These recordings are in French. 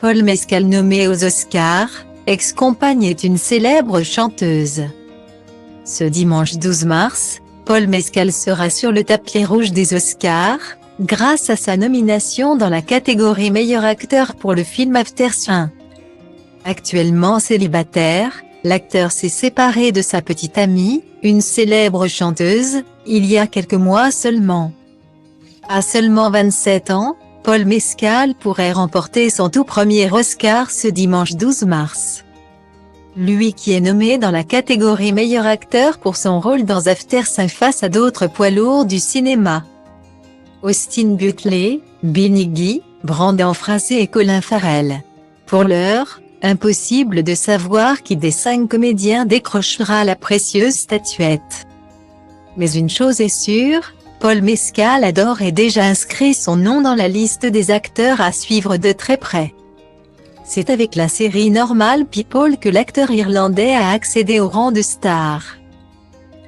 Paul Mescal nommé aux Oscars, ex-compagne est une célèbre chanteuse. Ce dimanche 12 mars, Paul Mescal sera sur le tapis rouge des Oscars, grâce à sa nomination dans la catégorie meilleur acteur pour le film After Sun. Actuellement célibataire, l'acteur s'est séparé de sa petite amie, une célèbre chanteuse, il y a quelques mois seulement. À seulement 27 ans, Paul Mescal pourrait remporter son tout premier Oscar ce dimanche 12 mars. Lui qui est nommé dans la catégorie meilleur acteur pour son rôle dans After Sun face à d'autres poids lourds du cinéma. Austin Butler, Benny Guy, Brendan Fraser et Colin Farrell. Pour l'heure, impossible de savoir qui des 5 comédiens décrochera la précieuse statuette. Mais une chose est sûre, Paul Mescal a d'ores et déjà inscrit son nom dans la liste des acteurs à suivre de très près. C'est avec la série Normal People que l'acteur irlandais a accédé au rang de star.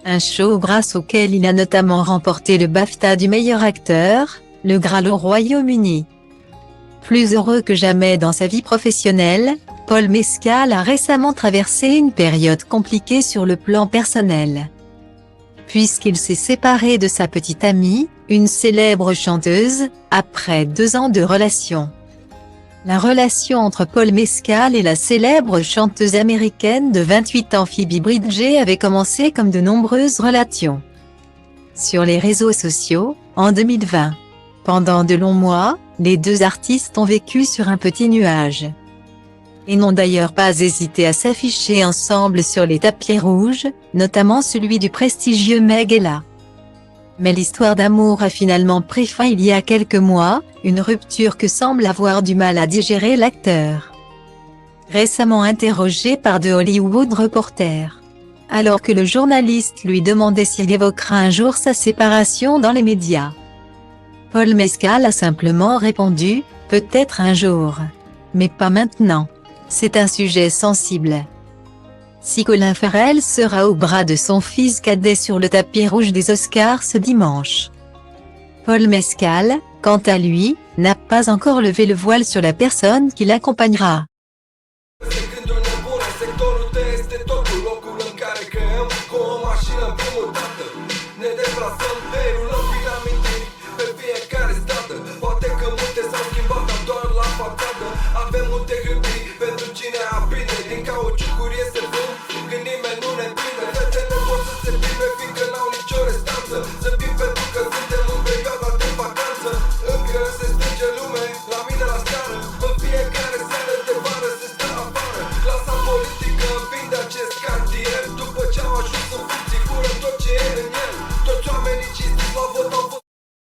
Un show grâce auquel il a notamment remporté le BAFTA du meilleur acteur, le Graal au Royaume-Uni. Plus heureux que jamais dans sa vie professionnelle, Paul Mescal a récemment traversé une période compliquée sur le plan personnel. Puisqu'il s'est séparé de sa petite amie, une célèbre chanteuse, après 2 ans de relation. La relation entre Paul Mescal et la célèbre chanteuse américaine de 28 ans Phoebe Bridgers avait commencé comme de nombreuses relations sur les réseaux sociaux, en 2020. Pendant de longs mois, les deux artistes ont vécu sur un petit nuage. Et n'ont d'ailleurs pas hésité à s'afficher ensemble sur les tapis rouges, notamment celui du prestigieux Met Gala. Mais l'histoire d'amour a finalement pris fin il y a quelques mois, une rupture que semble avoir du mal à digérer l'acteur. Récemment interrogé par The Hollywood Reporter, alors que le journaliste lui demandait s'il évoquera un jour sa séparation dans les médias, Paul Mescal a simplement répondu « Peut-être un jour. Mais pas maintenant. C'est un sujet sensible ». Si Colin Farrell sera au bras de son fils cadet sur le tapis rouge des Oscars ce dimanche, Paul Mescal, quant à lui, n'a pas encore levé le voile sur la personne qui l'accompagnera. Avem multe hârtii pentru cine aprinde din cauciucuri iese vânt, când nimeni nu ne prinde. Fetele vor să se plimbe fiindcă n-au nicio restanță. Zâmbim pentru că suntem în perioada de vacanță. Încă se strânge lume la mine la scară. În fiecare seară de vară se stă afară. Clasa politică